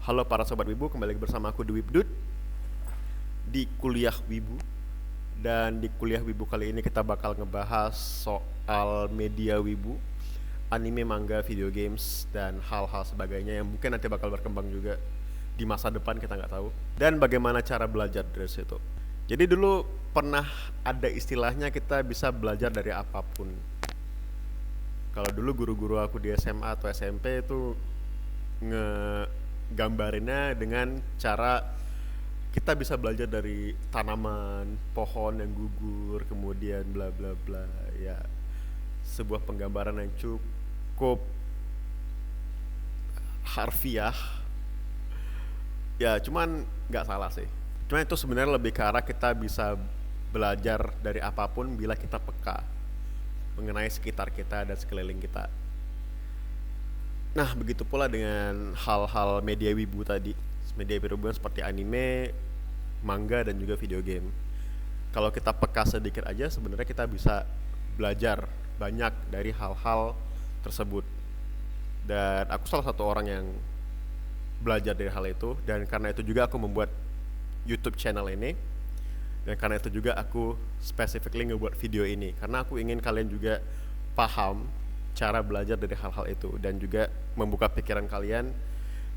Halo para sobat Wibu, kembali lagi bersama aku di Wibdut di Kuliah Wibu. Dan di Kuliah Wibu kali ini kita bakal ngebahas soal media Wibu, anime, manga, video games, dan hal-hal sebagainya yang mungkin nanti bakal berkembang juga di masa depan, kita nggak tahu. Dan bagaimana cara belajar dari situ. Jadi dulu pernah ada istilahnya kita bisa belajar dari apapun. Kalau dulu guru-guru aku di SMA atau SMP itu ngegambarinnya dengan cara kita bisa belajar dari tanaman, pohon yang gugur, kemudian bla bla bla. Ya, sebuah penggambaran yang cukup harfiah. Ya, cuman nggak salah sih. Cuman itu sebenarnya lebih ke arah kita bisa belajar dari apapun bila kita peka mengenai sekitar kita dan sekeliling kita. Nah, begitu pula dengan hal-hal media wibu tadi. Media wibu seperti anime, manga, dan juga video game. Kalau kita peka sedikit aja, sebenarnya kita bisa belajar banyak dari hal-hal tersebut. Dan aku salah satu orang yang belajar dari hal itu. Dan karena itu juga aku membuat YouTube channel ini. Dan karena itu juga aku specifically ngebuat video ini. Karena aku ingin kalian juga paham cara belajar dari hal-hal itu, dan juga membuka pikiran kalian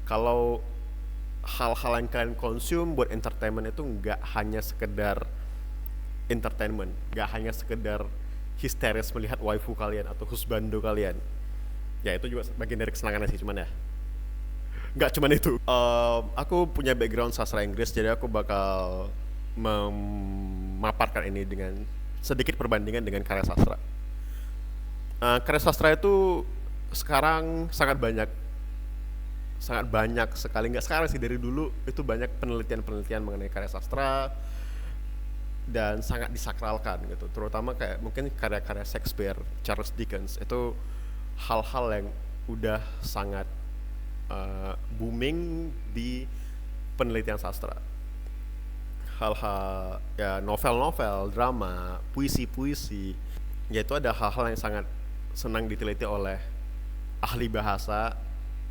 kalau hal-hal yang kalian konsum buat entertainment itu nggak hanya sekedar entertainment, nggak hanya sekedar histeris melihat waifu kalian atau husbando kalian. Ya itu juga bagian dari kesenangannya sih, cuman ya nggak cuman itu. Aku punya background sastra Inggris, jadi aku bakal memaparkan ini dengan sedikit perbandingan dengan karya sastra. Karya sastra itu sekarang sangat banyak sekali, nggak sekarang sih, dari dulu itu banyak penelitian-penelitian mengenai karya sastra dan sangat disakralkan gitu, terutama kayak mungkin karya-karya Shakespeare, Charles Dickens, itu hal-hal yang udah sangat booming di penelitian sastra. Hal-hal ya, novel-novel, drama, puisi-puisi, yaitu ada hal-hal yang sangat senang diteliti oleh ahli bahasa,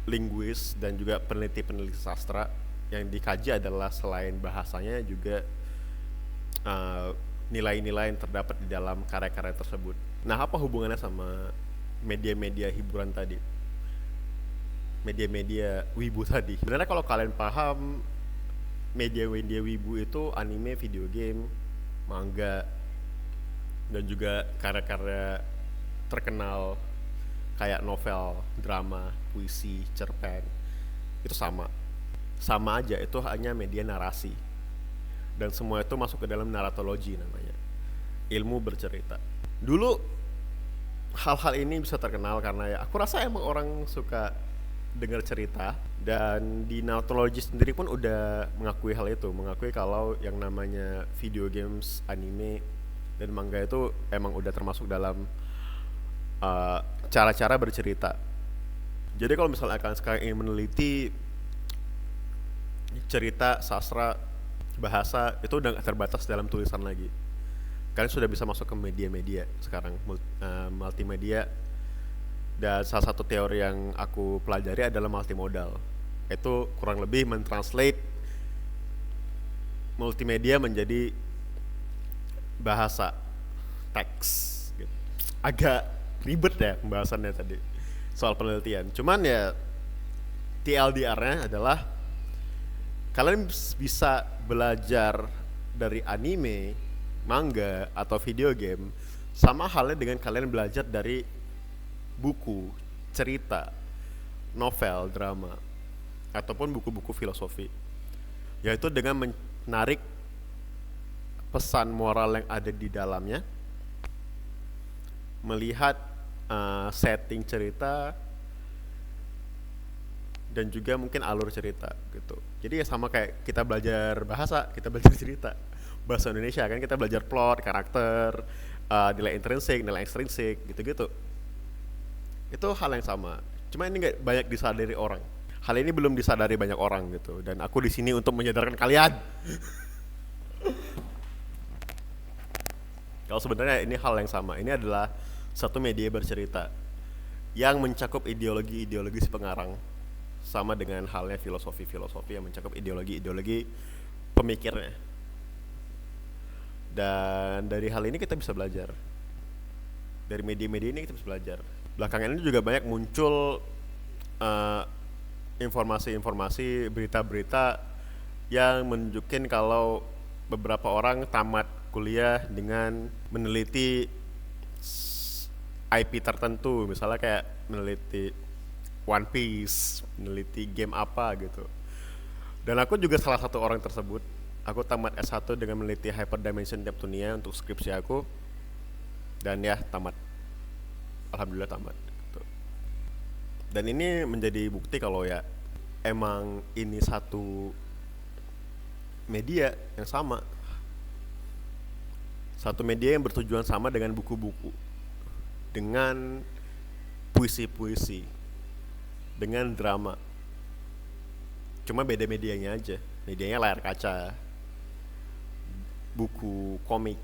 linguis, dan juga peneliti-peneliti sastra. Yang dikaji adalah selain bahasanya juga nilai-nilai yang terdapat di dalam karya-karya tersebut. Nah, apa hubungannya sama media-media hiburan tadi? Media-media wibu tadi. Sebenarnya kalau kalian paham, media-media wibu itu anime, video game, manga, dan juga karya-karya terkenal kayak novel, drama, puisi, cerpen. Itu sama aja, itu hanya media narasi, dan semua itu masuk ke dalam naratologi namanya, ilmu bercerita. Dulu hal-hal ini bisa terkenal karena ya aku rasa emang orang suka dengar cerita, dan di naratologi sendiri pun udah mengakui hal itu, mengakui kalau yang namanya video games, anime, dan manga itu emang udah termasuk dalam cara-cara bercerita. Jadi kalau misalnya kalian sekarang ingin meneliti cerita, sastra, bahasa, itu udah gak terbatas dalam tulisan lagi. Kalian sudah bisa masuk ke media-media sekarang, multimedia. Dan salah satu teori yang aku pelajari adalah multimodal. Itu kurang lebih mentranslate multimedia menjadi bahasa, teks gitu. Agak ribet ya pembahasannya tadi soal penelitian. Cuman ya TLDR-nya adalah kalian bisa belajar dari anime, manga, atau video game sama halnya dengan kalian belajar dari buku, cerita, novel, drama, ataupun buku-buku filosofi. Yaitu dengan menarik pesan moral yang ada di dalamnya, melihat setting cerita, dan juga mungkin alur cerita gitu. Jadi ya sama kayak kita belajar bahasa, kita belajar cerita bahasa Indonesia kan, kita belajar plot, karakter, nilai intrinsik, nilai ekstrinsik, gitu-gitu. Itu hal yang sama. Cuma ini nggak banyak disadari orang. Hal ini belum disadari banyak orang gitu. Dan aku di sini untuk menyadarkan kalian. Kalau sebenarnya ini hal yang sama. Ini adalah satu media bercerita yang mencakup ideologi-ideologi si pengarang sama dengan halnya filosofi-filosofi yang mencakup ideologi-ideologi pemikirnya. Dan dari hal ini kita bisa belajar. Dari media-media ini kita bisa belajar. Belakangan ini juga banyak muncul eh, informasi-informasi, berita-berita yang menunjukkan kalau beberapa orang tamat kuliah dengan meneliti IP tertentu, misalnya kayak meneliti One Piece, meneliti game apa gitu. Dan aku juga salah satu orang tersebut. Aku tamat S1 dengan meneliti Hyperdimension Neptunia untuk skripsi aku. Dan ya tamat. Alhamdulillah tamat gitu. Dan ini menjadi bukti kalau ya emang ini satu media yang sama. Satu media yang bertujuan sama dengan buku-buku, dengan puisi-puisi, dengan drama. Cuma beda medianya aja. Medianya layar kaca, buku, komik.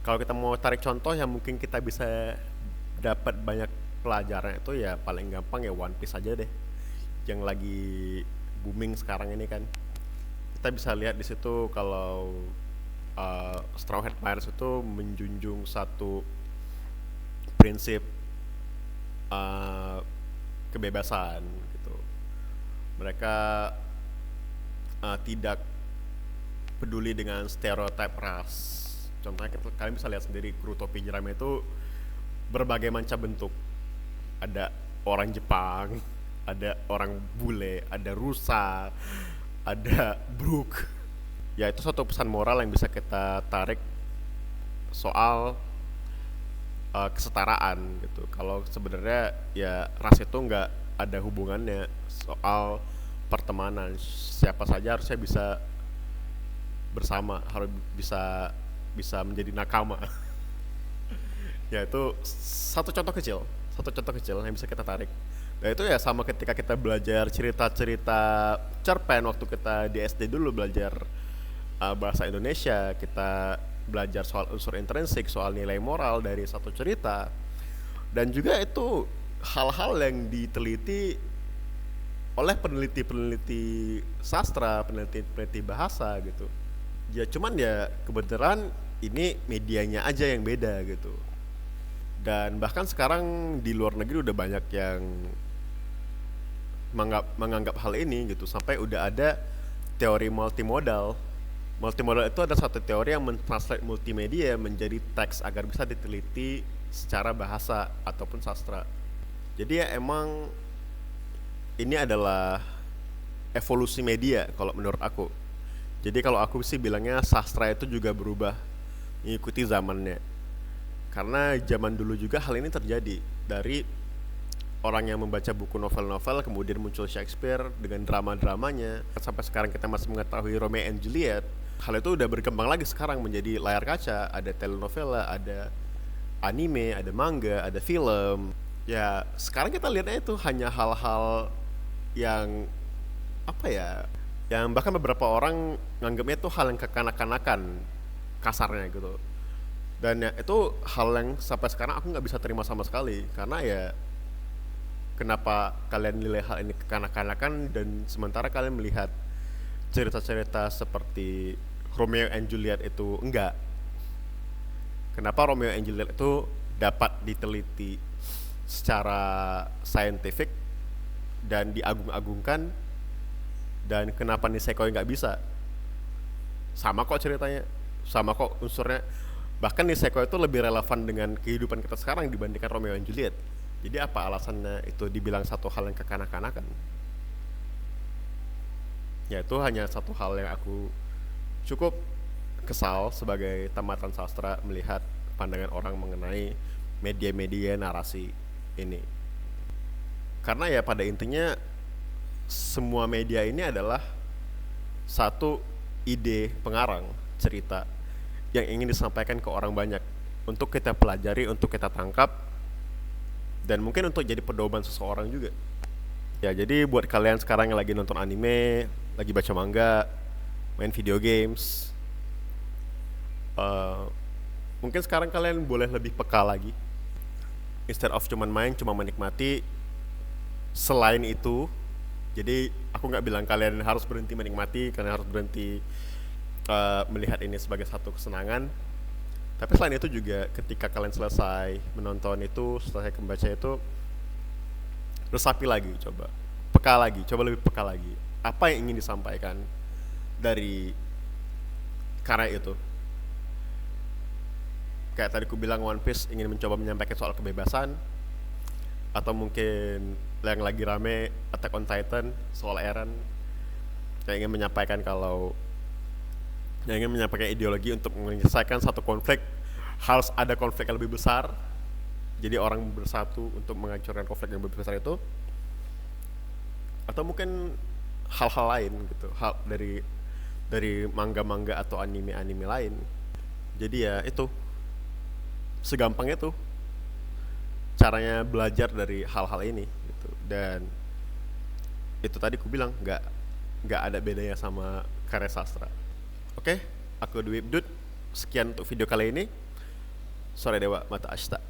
Kalau kita mau tarik contoh yang mungkin kita bisa dapat banyak pelajaran itu ya paling gampang ya One Piece aja deh. Yang lagi booming sekarang ini kan. Kita bisa lihat di situ kalau Straw Hat Pirates itu menjunjung satu prinsip kebebasan gitu. Mereka tidak peduli dengan stereotip ras. Contohnya kalian bisa lihat sendiri kru topi jerami itu berbagai macam bentuk. Ada orang Jepang, ada orang bule, ada rusa, ada Brook. Ya itu suatu pesan moral yang bisa kita tarik soal kesetaraan gitu. Kalau sebenarnya ya ras itu nggak ada hubungannya soal pertemanan. Siapa saja harusnya bisa bersama, harus bisa menjadi nakama. Ya itu satu contoh kecil yang bisa kita tarik. Nah itu ya sama ketika kita belajar cerita-cerita cerpen waktu kita di SD dulu belajar bahasa Indonesia, kita belajar soal unsur intrinsik, soal nilai moral dari satu cerita. Dan juga itu hal-hal yang diteliti oleh peneliti-peneliti sastra, peneliti-peneliti bahasa gitu. Ya cuman ya kebetulan ini medianya aja yang beda gitu. Dan bahkan sekarang di luar negeri udah banyak yang menganggap hal ini gitu, sampai udah ada teori multimodal. Multimodal itu ada satu teori yang mentranslate multimedia menjadi teks agar bisa diteliti secara bahasa ataupun sastra. Jadi ya emang ini adalah evolusi media kalau menurut aku. Jadi kalau aku sih bilangnya sastra itu juga berubah mengikuti zamannya. Karena zaman dulu juga hal ini terjadi. Dari orang yang membaca buku novel-novel kemudian muncul Shakespeare dengan drama-dramanya. Sampai sekarang kita masih mengetahui Romeo and Juliet. Hal itu udah berkembang lagi sekarang menjadi layar kaca. Ada telenovela, ada anime, ada manga, ada film. Ya sekarang kita lihatnya itu hanya hal-hal yang apa ya, yang bahkan beberapa orang nganggapnya itu hal yang kekanak-kanakan kasarnya gitu. Dan ya itu hal yang sampai sekarang aku nggak bisa terima sama sekali. Karena ya kenapa kalian nilai hal ini kekanak-kanakan dan sementara kalian melihat cerita-cerita seperti Romeo and Juliet itu enggak. Kenapa Romeo and Juliet itu dapat diteliti secara saintifik dan diagung-agungkan, dan kenapa Nisekoi nggak bisa? Sama kok ceritanya, sama kok unsurnya. Bahkan Nisekoi itu lebih relevan dengan kehidupan kita sekarang dibandingkan Romeo and Juliet. Jadi apa alasannya itu dibilang satu hal yang kekanak-kanakan? Ya itu hanya satu hal yang aku cukup kesal sebagai tamatan sastra melihat pandangan orang mengenai media-media narasi ini. Karena ya pada intinya semua media ini adalah satu ide pengarang cerita yang ingin disampaikan ke orang banyak untuk kita pelajari, untuk kita tangkap, dan mungkin untuk jadi pedoman seseorang juga. Ya jadi buat kalian sekarang yang lagi nonton anime, lagi baca manga, main video games, mungkin sekarang kalian boleh lebih peka lagi. Instead of cuma main, cuma menikmati. Selain itu, Jadi aku nggak bilang kalian harus berhenti menikmati, kalian harus berhenti melihat ini sebagai satu kesenangan. Tapi selain itu juga ketika kalian selesai menonton itu, selesai membaca itu, resapi lagi, coba lebih peka lagi. Apa yang ingin disampaikan dari karya itu? Kayak tadi ku bilang One Piece ingin mencoba menyampaikan soal kebebasan, atau mungkin yang lagi rame Attack on Titan soal Eren yang ingin menyampaikan ideologi untuk menyelesaikan satu konflik, harus ada konflik yang lebih besar, jadi orang bersatu untuk menghancurkan konflik yang lebih besar itu. Atau mungkin hal-hal lain gitu, hal dari manga-manga atau anime-anime lain. Jadi ya itu, segampang itu caranya belajar dari hal-hal ini gitu. Dan itu tadi ku bilang nggak ada bedanya sama karya sastra. Oke, aku Dwi Bdut. Sekian untuk video kali ini. Sore Dewa Mata Ashta.